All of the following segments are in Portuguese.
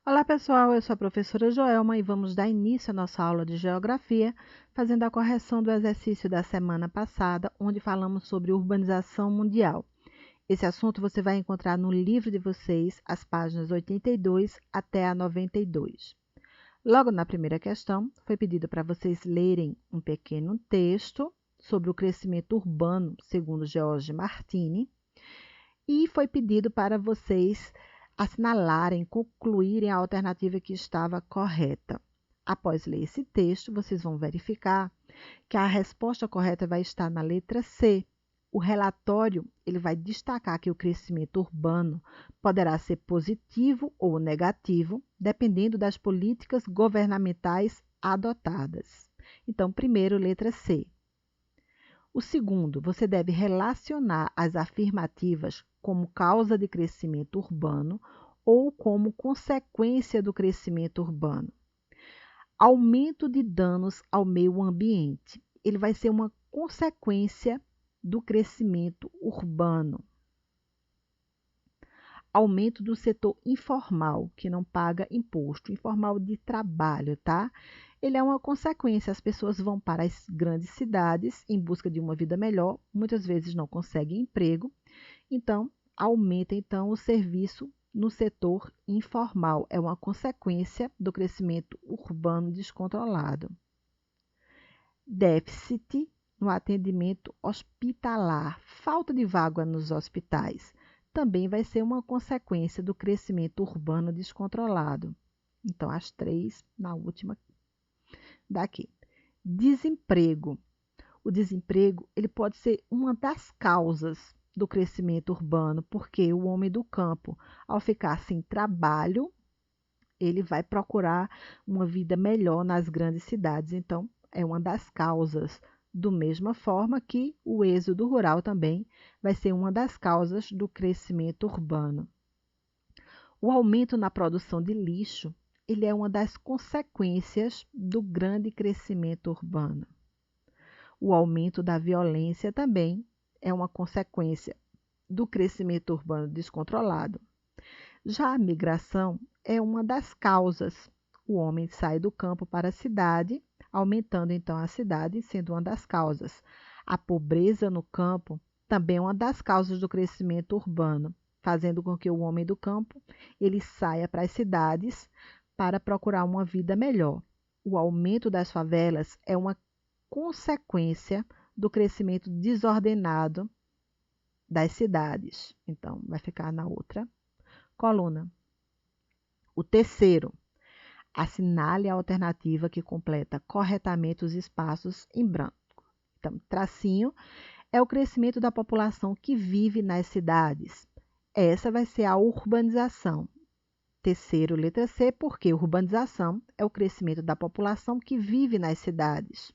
Olá pessoal, eu sou a professora Joelma e vamos dar início à nossa aula de Geografia, fazendo a correção do exercício da semana passada, onde falamos sobre urbanização mundial. Esse assunto você vai encontrar no livro de vocês, as páginas 82 até a 92. Logo na primeira questão, foi pedido para vocês lerem um pequeno texto sobre o crescimento urbano, segundo George Martini, e foi pedido para vocês assinalarem, concluírem a alternativa que estava correta. Após ler esse texto, vocês vão verificar que a resposta correta vai estar na letra C. O relatório ele vai destacar que o crescimento urbano poderá ser positivo ou negativo, dependendo das políticas governamentais adotadas. Então, primeiro, letra C. O segundo, você deve relacionar as afirmativas como causa de crescimento urbano ou como consequência do crescimento urbano. Aumento de danos ao meio ambiente. Ele vai ser uma consequência do crescimento urbano. Aumento do setor informal, que não paga imposto, informal de trabalho, tá? Ele é uma consequência, as pessoas vão para as grandes cidades em busca de uma vida melhor, muitas vezes não conseguem emprego, então aumenta então o serviço no setor informal, é uma consequência do crescimento urbano descontrolado. Déficit no atendimento hospitalar, falta de vaga nos hospitais, também vai ser uma consequência do crescimento urbano descontrolado. Então, as três na última daqui. Desemprego. O desemprego ele pode ser uma das causas do crescimento urbano, porque o homem do campo, ao ficar sem trabalho, ele vai procurar uma vida melhor nas grandes cidades. Então, é uma das causas. Da mesma forma que o êxodo rural também vai ser uma das causas do crescimento urbano. O aumento na produção de lixo, ele é uma das consequências do grande crescimento urbano. O aumento da violência também é uma consequência do crescimento urbano descontrolado. Já a migração é uma das causas. O homem sai do campo para a cidade, aumentando então a cidade, sendo uma das causas. A pobreza no campo também é uma das causas do crescimento urbano, fazendo com que o homem do campo ele saia para as cidades para procurar uma vida melhor. O aumento das favelas é uma consequência do crescimento desordenado das cidades. Então, vai ficar na outra coluna. O terceiro, assinale a alternativa que completa corretamente os espaços em branco. Então, tracinho é o crescimento da população que vive nas cidades. Essa vai ser a urbanização. Terceiro, letra C, porque urbanização é o crescimento da população que vive nas cidades.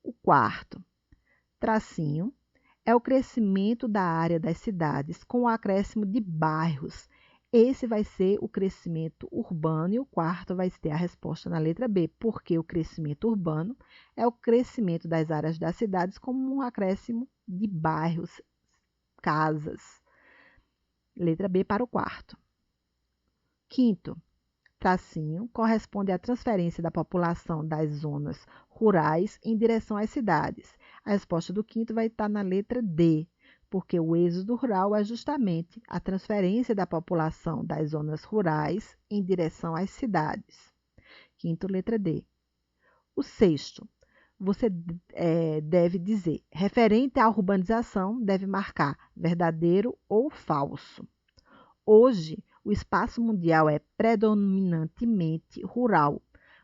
O quarto, tracinho, é o crescimento da área das cidades com o acréscimo de bairros. Esse vai ser o crescimento urbano e o quarto vai ter a resposta na letra B, porque o crescimento urbano é o crescimento das áreas das cidades com um acréscimo de bairros, casas. Letra B para o quarto. Quinto, tracinho, corresponde à transferência da população das zonas rurais em direção às cidades. A resposta do quinto vai estar na letra D, porque o êxodo rural é justamente a transferência da população das zonas rurais em direção às cidades. Quinto, letra D. O sexto, você deve dizer, referente à urbanização, deve marcar verdadeiro ou falso. Hoje, o espaço mundial é predominantemente rural,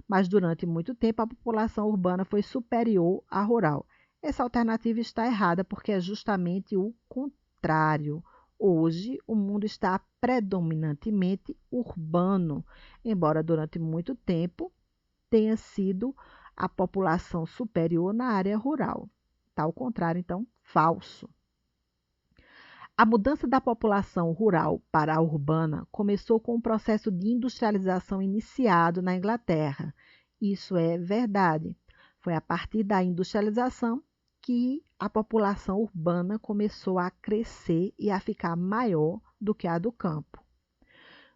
mas durante muito tempo a população urbana foi superior à rural. Essa alternativa está errada porque é justamente o contrário. Hoje, o mundo está predominantemente urbano, embora durante muito tempo tenha sido a população superior na área rural. Está ao contrário, então, falso. A mudança da população rural para a urbana começou com o processo de industrialização iniciado na Inglaterra. Isso é verdade. Foi a partir da industrialização que a população urbana começou a crescer e a ficar maior do que a do campo.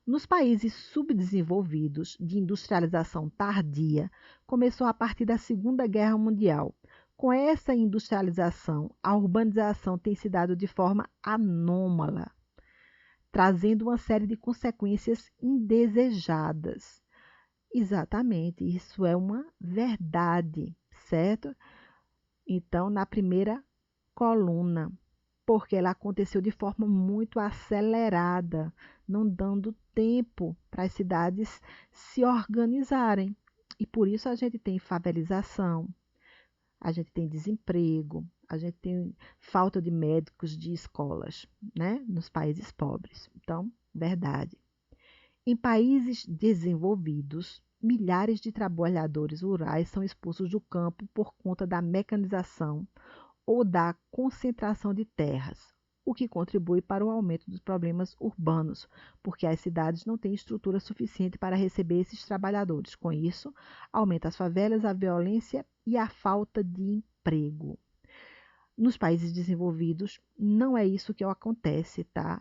Nos países subdesenvolvidos de industrialização tardia, começou a partir da Segunda Guerra Mundial. Com essa industrialização, a urbanização tem se dado de forma anômala, trazendo uma série de consequências indesejadas. Exatamente, isso é uma verdade, certo? Então, na primeira coluna, porque ela aconteceu de forma muito acelerada, não dando tempo para as cidades se organizarem. E por isso a gente tem favelização, a gente tem desemprego, a gente tem falta de médicos de escolas, né, nos países pobres. Então, verdade. Em países desenvolvidos, milhares de trabalhadores rurais são expulsos do campo por conta da mecanização ou da concentração de terras, o que contribui para o aumento dos problemas urbanos, porque as cidades não têm estrutura suficiente para receber esses trabalhadores. Com isso, aumenta as favelas, a violência e a falta de emprego. Nos países desenvolvidos, não é isso que acontece, tá?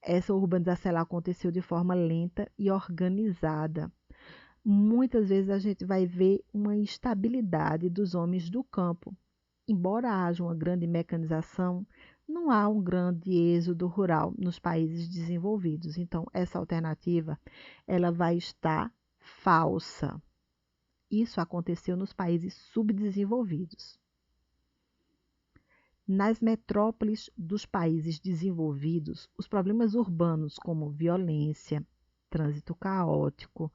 Essa urbanização ela aconteceu de forma lenta e organizada. Muitas vezes a gente vai ver uma instabilidade dos homens do campo. Embora haja uma grande mecanização, não há um grande êxodo rural nos países desenvolvidos. Então, essa alternativa ela vai estar falsa. Isso aconteceu nos países subdesenvolvidos. Nas metrópoles dos países desenvolvidos, os problemas urbanos como violência, trânsito caótico,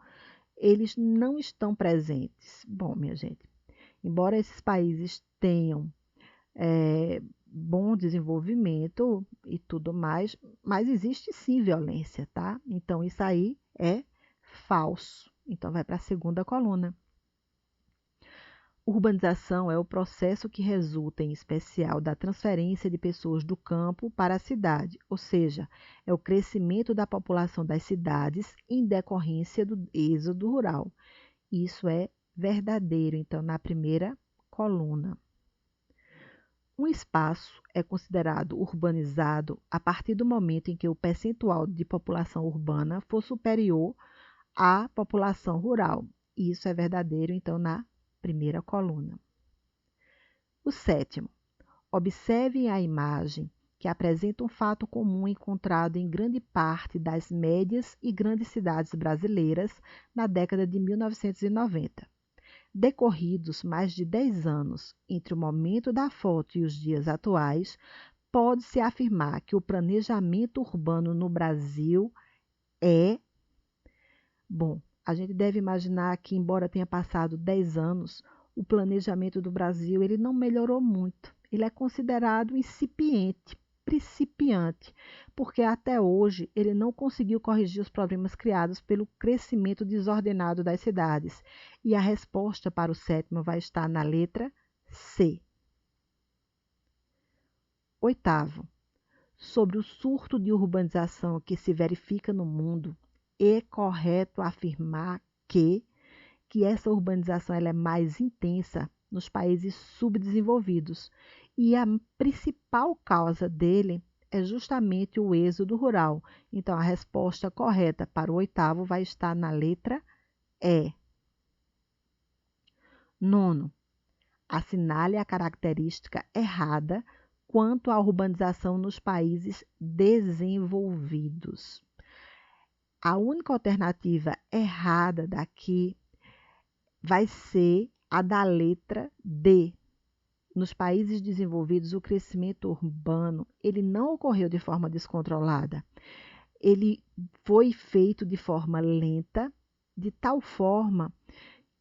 eles não estão presentes. Bom, minha gente, embora esses países tenham bom desenvolvimento e tudo mais, mas existe sim violência, tá? Então, isso aí é falso. Então, vai para a segunda coluna. Urbanização é o processo que resulta, em especial, da transferência de pessoas do campo para a cidade, ou seja, é o crescimento da população das cidades em decorrência do êxodo rural. Isso é verdadeiro, então, na primeira coluna. Um espaço é considerado urbanizado a partir do momento em que o percentual de população urbana for superior à população rural. Isso é verdadeiro, então, na primeira coluna. O sétimo, observem a imagem que apresenta um fato comum encontrado em grande parte das médias e grandes cidades brasileiras na década de 1990. Decorridos mais de 10 anos entre o momento da foto e os dias atuais, pode-se afirmar que o planejamento urbano no Brasil é... Bom, a gente deve imaginar que, embora tenha passado 10 anos, o planejamento do Brasil ele não melhorou muito. Ele é considerado incipiente, principiante, porque até hoje ele não conseguiu corrigir os problemas criados pelo crescimento desordenado das cidades. E a resposta para o sétimo vai estar na letra C. Oitavo, sobre o surto de urbanização que se verifica no mundo, é correto afirmar que essa urbanização ela é mais intensa nos países subdesenvolvidos e a principal causa dele é justamente o êxodo rural. Então, a resposta correta para o oitavo vai estar na letra E. Nono, assinale a característica errada quanto à urbanização nos países desenvolvidos. A única alternativa errada daqui vai ser a da letra D. Nos países desenvolvidos, o crescimento urbano ele não ocorreu de forma descontrolada. Ele foi feito de forma lenta, de tal forma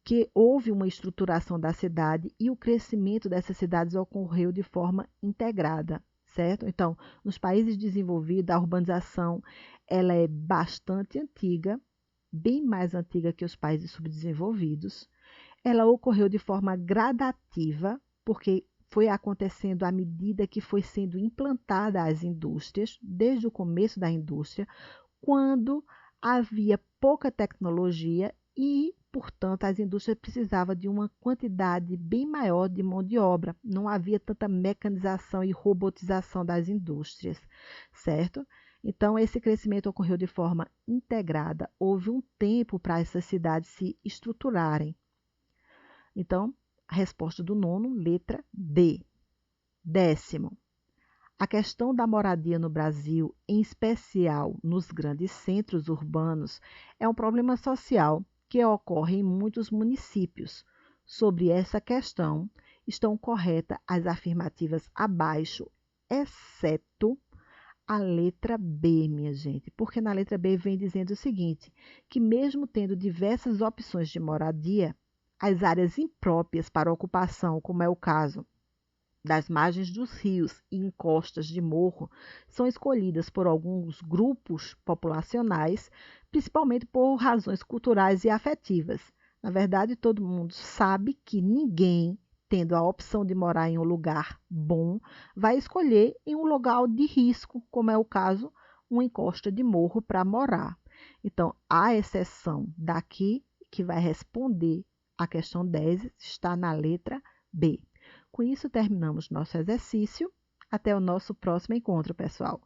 que houve uma estruturação da cidade e o crescimento dessas cidades ocorreu de forma integrada, certo? Então, nos países desenvolvidos, a urbanização ela é bastante antiga, bem mais antiga que os países subdesenvolvidos. Ela ocorreu de forma gradativa, porque foi acontecendo à medida que foi sendo implantada as indústrias, desde o começo da indústria, quando havia pouca tecnologia e, portanto, as indústrias precisavam de uma quantidade bem maior de mão de obra. Não havia tanta mecanização e robotização das indústrias, certo? Então, esse crescimento ocorreu de forma integrada. Houve um tempo para essas cidades se estruturarem. Então, a resposta do nono, letra D. 10º. A questão da moradia no Brasil, em especial nos grandes centros urbanos, é um problema social que ocorre em muitos municípios. Sobre essa questão, estão corretas as afirmativas abaixo, exceto a letra B, minha gente, porque na letra B vem dizendo o seguinte, que mesmo tendo diversas opções de moradia, as áreas impróprias para ocupação, como é o caso das margens dos rios e encostas de morro, são escolhidas por alguns grupos populacionais, principalmente por razões culturais e afetivas. Na verdade, todo mundo sabe que ninguém, tendo a opção de morar em um lugar bom, vai escolher em um lugar de risco, como é o caso, uma encosta de morro para morar. Então, a exceção daqui, que vai responder a questão 10, está na letra B. Com isso, terminamos nosso exercício. Até o nosso próximo encontro, pessoal!